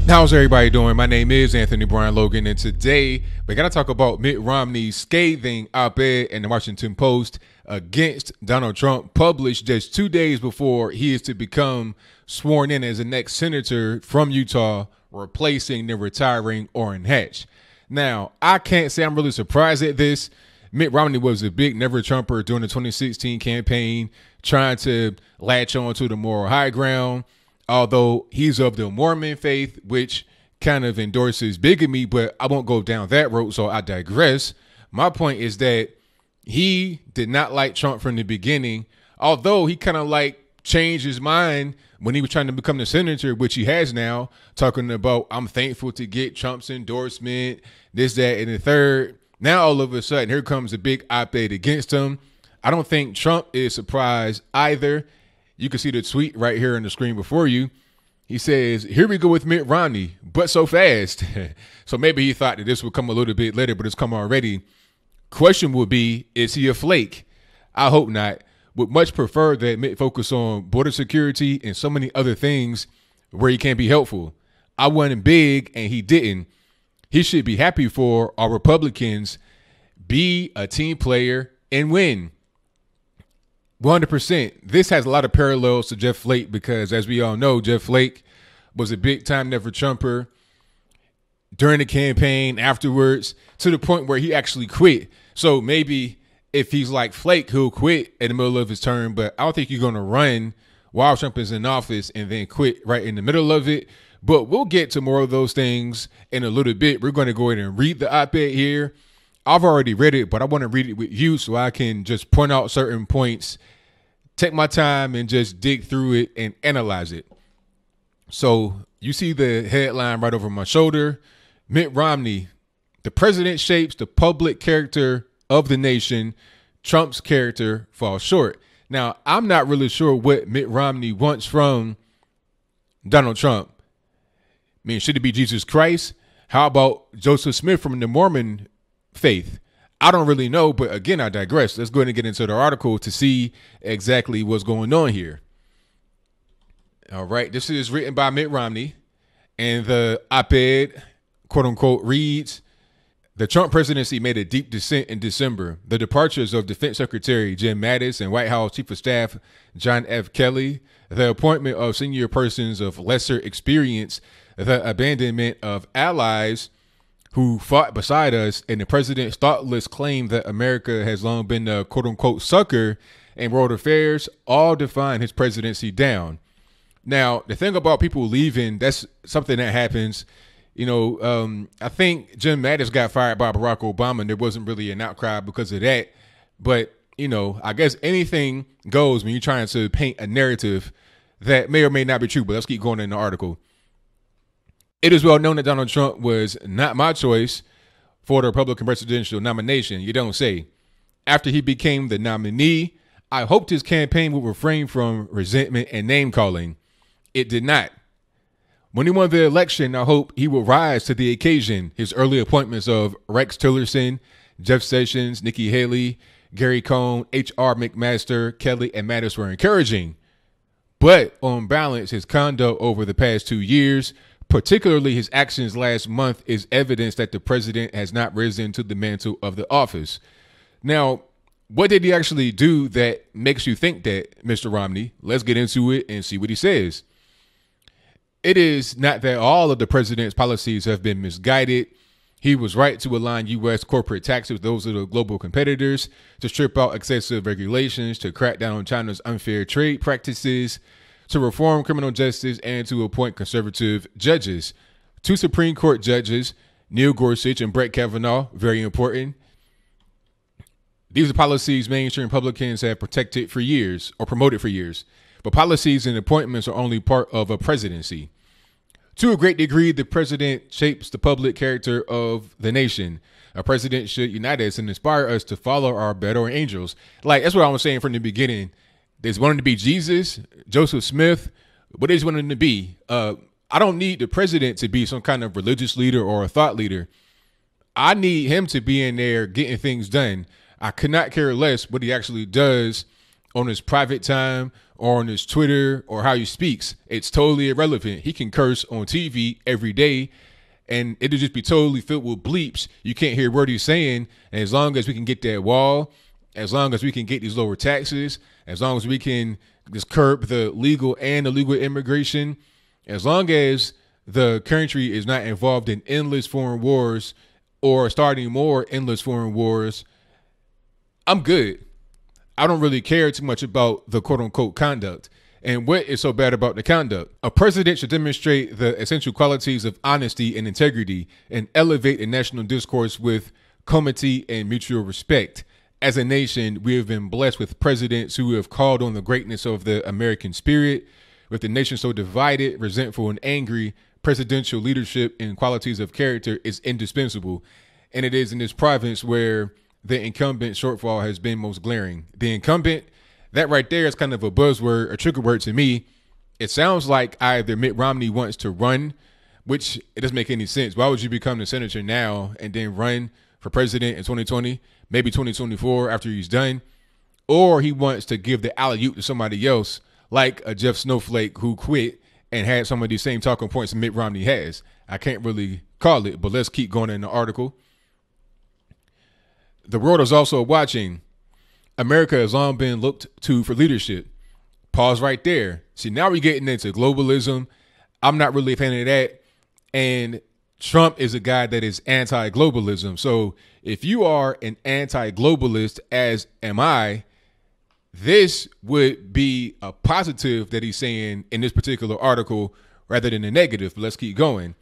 How's everybody doing? My name is Anthony Brian Logan, and today we're going to talk about Mitt Romney's scathing op-ed in the Washington Post against Donald Trump, published just 2 days before he is to become sworn in as the next senator from Utah, replacing the retiring Orrin Hatch. Now, I can't say I'm really surprised at this. Mitt Romney was a big never-Trumper during the 2016 campaign, trying to latch on to the moral high ground. Although he's of the Mormon faith, which kind of endorses bigamy, but I won't go down that road, so I digress. My point is that he did not like Trump from the beginning, although he kind of changed his mind when he was trying to become the senator, which he has now, talking about, I'm thankful to get Trump's endorsement, this, that, and the third. Now, all of a sudden, here comes a big op-ed against him. I don't think Trump is surprised either. You can see the tweet right here on the screen before you. He says, here we go with Mitt Romney, but so fast. So maybe he thought that this would come a little bit later, but it's come already. Question would be, is he a flake? I hope not. Would much prefer that Mitt focus on border security and so many other things where he can be helpful. I wanted big and he didn't. He should be happy for our Republicans, be a team player and win. 100%. This has a lot of parallels to Jeff Flake because, as we all know, Jeff Flake was a big-time never-Trumper during the campaign, afterwards, to the point where he actually quit. So maybe if he's like Flake, he'll quit in the middle of his term, but I don't think you're going to run while Trump is in office and then quit right in the middle of it. But we'll get to more of those things in a little bit. We're going to go ahead and read the op-ed here. I've already read it, but I want to read it with you so I can just point out certain points, take my time and just dig through it and analyze it. So you see the headline right over my shoulder. Mitt Romney, the president shapes the public character of the nation. Trump's character falls short. Now, I'm not really sure what Mitt Romney wants from Donald Trump. I mean, should it be Jesus Christ? How about Joseph Smith from the Mormon faith? I don't really know, but again, I digress. Let's go ahead and get into the article to see exactly what's going on here. All right, this is written by Mitt Romney, and the op-ed, quote unquote, reads, the Trump presidency made a deep descent in December. The departures of Defense Secretary Jim Mattis and White House Chief of Staff John F. Kelly, the appointment of senior persons of lesser experience, the abandonment of allies who fought beside us, and the president's thoughtless claim that America has long been a quote-unquote sucker in world affairs all define his presidency down. Now, the thing about people leaving, that's something that happens. You know, I think Jim Mattis got fired by Barack Obama, and there wasn't really an outcry because of that. But, you know, I guess anything goes when you're trying to paint a narrative that may or may not be true. But let's keep going in the article. It is well known that Donald Trump was not my choice for the Republican presidential nomination. You don't say. After he became the nominee, I hoped his campaign would refrain from resentment and name calling. It did not. When he won the election, I hope he will rise to the occasion. His early appointments of Rex Tillerson, Jeff Sessions, Nikki Haley, Gary Cohn, H.R. McMaster, Kelly, and Mattis were encouraging. But on balance, his conduct over the past 2 years, particularly his actions last month, is evidence that the president has not risen to the mantle of the office. Now, what did he actually do that makes you think that, Mr. Romney? Let's get into it and see what he says. It is not that all of the president's policies have been misguided. He was right to align U.S. corporate taxes with those of the global competitors, to strip out excessive regulations, to crack down on China's unfair trade practices, to reform criminal justice, and to appoint conservative judges. 2 Supreme Court judges, Neil Gorsuch and Brett Kavanaugh, very important. These are policies mainstream Republicans have protected for years or promoted for years. But policies and appointments are only part of a presidency. To a great degree, the president shapes the public character of the nation. A president should unite us and inspire us to follow our better angels. Like, that's what I was saying from the beginning. There's wanting to be Jesus, Joseph Smith. What is wanting to be? I don't need the president to be some kind of religious leader or a thought leader. I need him to be in there getting things done. I could not care less what he actually does on his private time or on his Twitter or how he speaks. It's totally irrelevant. He can curse on TV every day and it'll just be totally filled with bleeps. You can't hear what he's saying. And as long as we can get that wall, as long as we can get these lower taxes, as long as we can just curb the legal and illegal immigration, as long as the country is not involved in endless foreign wars or starting more endless foreign wars, I'm good. I don't really care too much about the quote unquote conduct. And what is so bad about the conduct? A president should demonstrate the essential qualities of honesty and integrity and elevate the national discourse with comity and mutual respect. As a nation, we have been blessed with presidents who have called on the greatness of the American spirit. With the nation so divided, resentful, and angry, presidential leadership and qualities of character is indispensable. And it is in this province where the incumbent shortfall has been most glaring. The incumbent, that right there is kind of a buzzword, a trigger word to me. It sounds like either Mitt Romney wants to run, which it doesn't make any sense. Why would you become the senator now and then run for president in 2020, maybe 2024 after he's done? Or he wants to give the alley-oop to somebody else, like a Jeff Snowflake who quit and had some of these same talking points that Mitt Romney has. I can't really call it, but let's keep going in the article. The world is also watching. America has long been looked to for leadership. Pause right there. See, now we're getting into globalism. I'm not really a fan of that. And Trump is a guy that is anti-globalism. So if you are an anti-globalist, as am I, this would be a positive that he's saying in this particular article rather than a negative. But let's keep going.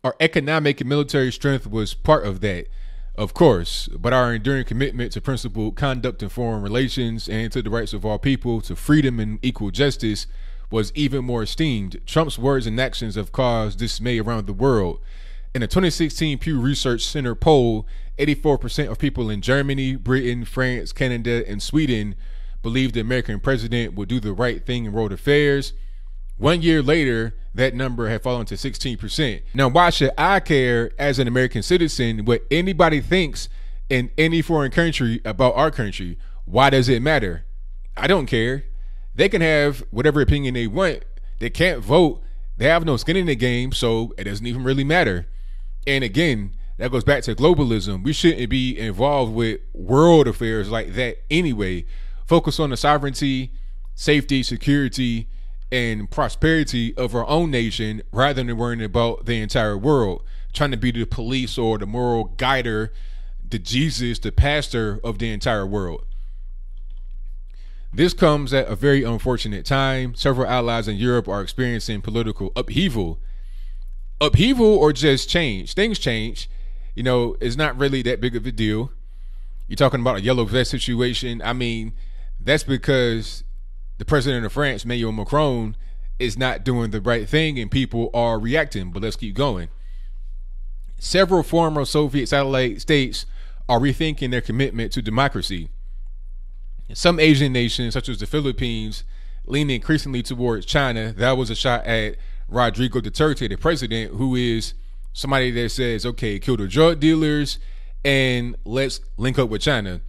Our economic and military strength was part of that, of course, but our enduring commitment to principled conduct in foreign relations and to the rights of all people, to freedom and equal justice, was even more esteemed. Trump's words and actions have caused dismay around the world. In a 2016 Pew Research Center poll, 84% of people in Germany, Britain, France, Canada, and Sweden believed the American president would do the right thing in world affairs. 1 year later, that number had fallen to 16%. Now, why should I care as an American citizen what anybody thinks in any foreign country about our country? Why does it matter? I don't care. They can have whatever opinion they want. They can't vote. They have no skin in the game, so it doesn't even really matter. And again, that goes back to globalism. We shouldn't be involved with world affairs like that anyway. Focus on the sovereignty, safety, security, and prosperity of our own nation rather than worrying about the entire world, trying to be the police or the moral guider, the Jesus, the pastor of the entire world. This comes at a very unfortunate time. Several allies in Europe are experiencing political upheaval. Upheaval or just change. Things change. You know, it's not really that big of a deal. You're talking about a yellow vest situation. I mean, that's because the president of France, Emmanuel Macron, is not doing the right thing and people are reacting. But let's keep going. Several former Soviet satellite states are rethinking their commitment to democracy. Some Asian nations, such as the Philippines, lean increasingly towards China. That was a shot at Rodrigo Duterte, the president, who is somebody that says, okay, kill the drug dealers and let's link up with China.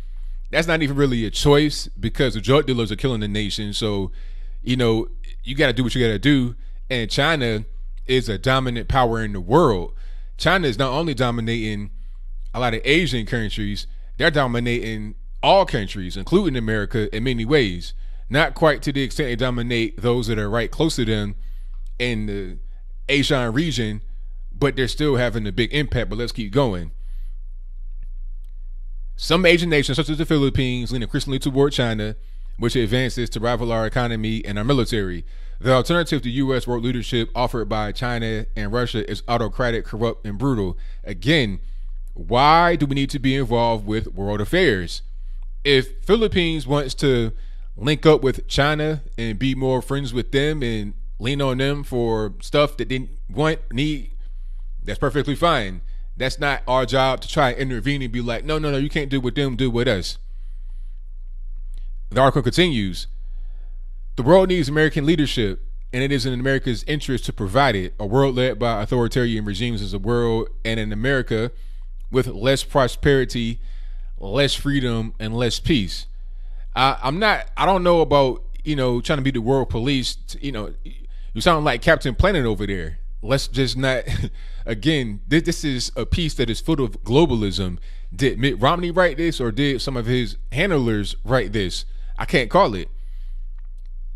That's not even really a choice because the drug dealers are killing the nation. So, you know, you got to do what you got to do. And China is a dominant power in the world. China is not only dominating a lot of Asian countries, they're dominating all countries, including America, in many ways. Not quite to the extent they dominate those that are right close to them in the Asian region, but they're still having a big impact. But let's keep going. Some Asian nations, such as the Philippines, lean increasingly toward China, which advances to rival our economy and our military. The alternative to U.S. world leadership offered by China and Russia is autocratic, corrupt, and brutal. Again, why do we need to be involved with world affairs? If Philippines wants to link up with China and be more friends with them and lean on them for stuff that they need, that's perfectly fine. That's not our job to try and intervene and be like, no, you can't do with them, do with us. The article continues. The world needs American leadership, and it is in America's interest to provide it. A world led by authoritarian regimes is a world, and in America, with less prosperity, less freedom, and less peace. I don't know about, trying to be the world police. You sound like Captain Planet over there. Let's just not, again, this is a piece that is full of globalism. Did Mitt Romney write this, or did some of his handlers write this? I can't call it.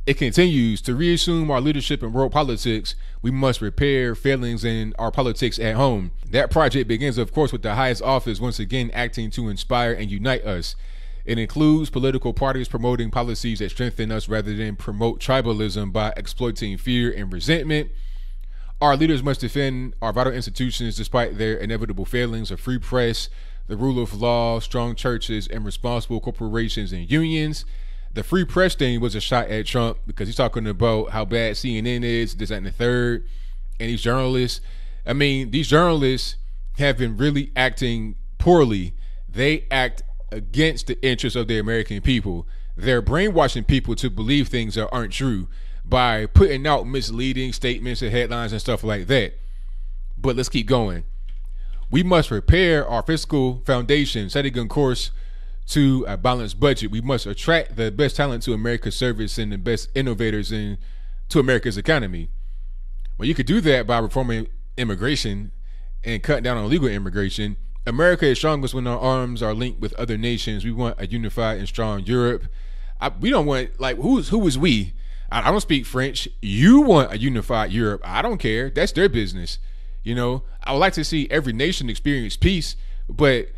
It continues to reassume our leadership in world politics. We must repair failings in our politics at home. That project begins, of course, with the highest office once again acting to inspire and unite us. It includes political parties promoting policies that strengthen us rather than promote tribalism by exploiting fear and resentment. Our leaders must defend our vital institutions despite their inevitable failings: a free press, the rule of law, strong churches, and responsible corporations and unions. The free press thing was a shot at Trump because he's talking about how bad CNN is, this, that, and the third. And these journalists, these journalists have been really acting poorly. They act against the interests of the American people. They're brainwashing people to believe things that aren't true by putting out misleading statements and headlines and stuff like that. But let's keep going. We must repair our fiscal foundation, setting a course to a balanced budget. We must attract the best talent to America's service and the best innovators to America's economy. Well, you could do that by reforming immigration and cutting down on illegal immigration. America is strongest when our arms are linked with other nations. We want a unified and strong Europe. We don't want, who is we? I don't speak French. You want a unified Europe. I don't care. That's their business. I would like to see every nation experience peace, but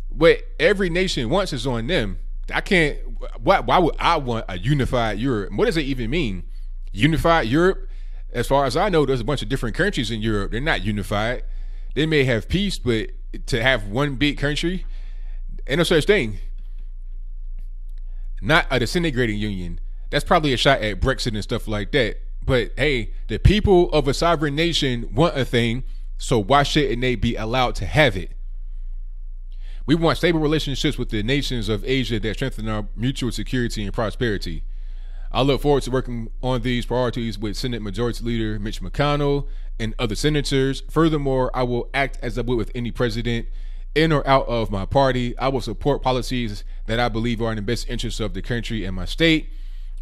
what every nation wants is on them. I can't. Why would I want a unified Europe? What does it even mean? Unified Europe? As far as I know, there's a bunch of different countries in Europe. They're not unified. They may have peace, but to have one big country, ain't no such thing. Not a disintegrating union. That's probably a shot at Brexit and stuff like that. But hey, the people of a sovereign nation want a thing, so why shouldn't they be allowed to have it? We want stable relationships with the nations of Asia that strengthen our mutual security and prosperity. I look forward to working on these priorities with Senate Majority Leader Mitch McConnell and other senators. Furthermore, I will act as I would with any president, in or out of my party. I will support policies that I believe are in the best interests of the country and my state,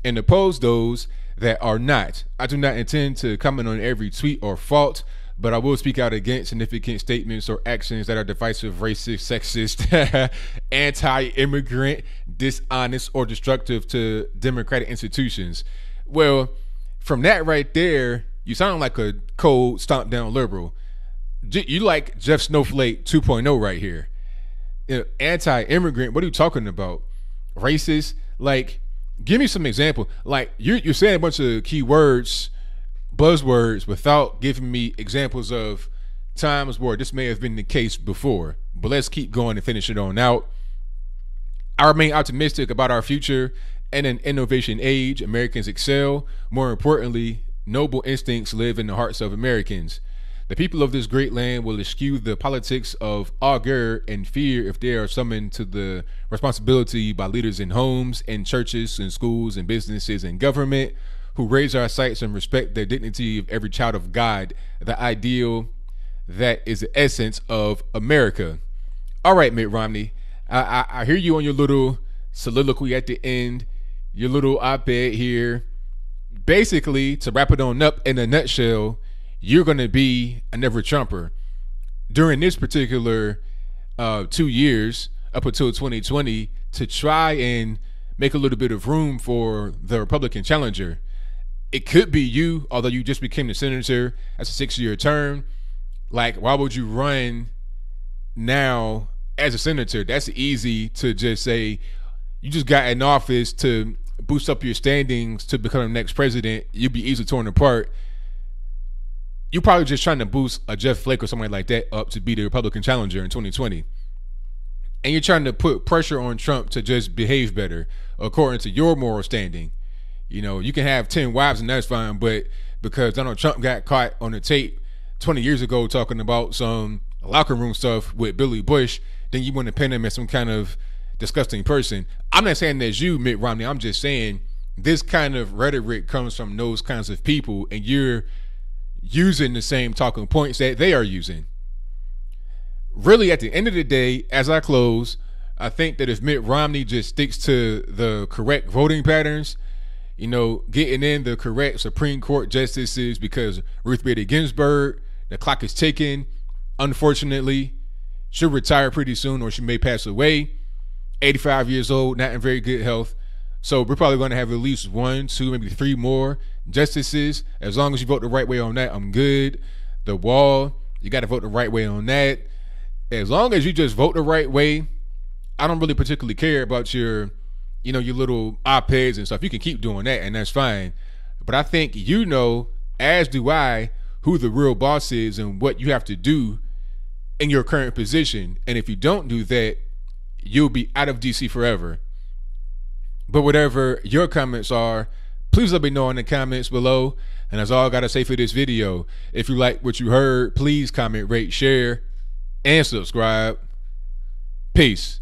and oppose those that are not. I do not intend to comment on every tweet or fault, but I will speak out against significant statements or actions that are divisive, racist, sexist, anti-immigrant, dishonest, or destructive to democratic institutions. Well, from that right there, you sound like a cold, stomp down liberal. You like Jeff Snowflake 2.0 right here. Anti-immigrant, what are you talking about? Racist? Give me some example. You're saying a bunch of key words, buzzwords, without giving me examples of times where this may have been the case before. But let's keep going and finish it on out. I remain optimistic about our future. In an innovation age, Americans excel. More importantly, noble instincts live in the hearts of Americans. The people of this great land will eschew the politics of augur and fear if they are summoned to the responsibility by leaders in homes and churches and schools and businesses and government, who raise our sights and respect the dignity of every child of God, the ideal that is the essence of America. All right, Mitt Romney, I hear you on your little soliloquy at the end, your little op-ed here. Basically, to wrap it on up in a nutshell, you're going to be a never Trumper. During this particular 2 years, up until 2020, to try and make a little bit of room for the Republican challenger. It could be you, although you just became the senator. That's a 6-year term. Why would you run now as a senator? That's easy to just say. You just got in office to boost up your standings to become the next president. You'd be easily torn apart. You're probably just trying to boost a Jeff Flake or somebody like that up to be the Republican challenger in 2020. And you're trying to put pressure on Trump to just behave better according to your moral standing. You can have 10 wives and that's fine, but because Donald Trump got caught on the tape 20 years ago talking about some locker room stuff with Billy Bush, then you want to pin him as some kind of disgusting person. I'm not saying that's you, Mitt Romney. I'm just saying this kind of rhetoric comes from those kinds of people, and you're using the same talking points that they are using. Really, at the end of the day, as I close, I think that if Mitt Romney just sticks to the correct voting patterns, getting in the correct Supreme Court justices, because Ruth Bader Ginsburg, the clock is ticking. Unfortunately, she'll retire pretty soon, or she may pass away. 85 years old, not in very good health. So we're probably going to have at least 1, 2, maybe 3 more justices. As long as you vote the right way on that, I'm good. The wall, you got to vote the right way on that. As long as you just vote the right way, I don't really particularly care about your little op-eds and stuff. You can keep doing that, and that's fine. But I think as do I, who the real boss is and what you have to do in your current position. And if you don't do that, you'll be out of DC forever. But whatever your comments are, please let me know in the comments below. And that's all I got to say for this video. If you like what you heard, please comment, rate, share, and subscribe. Peace.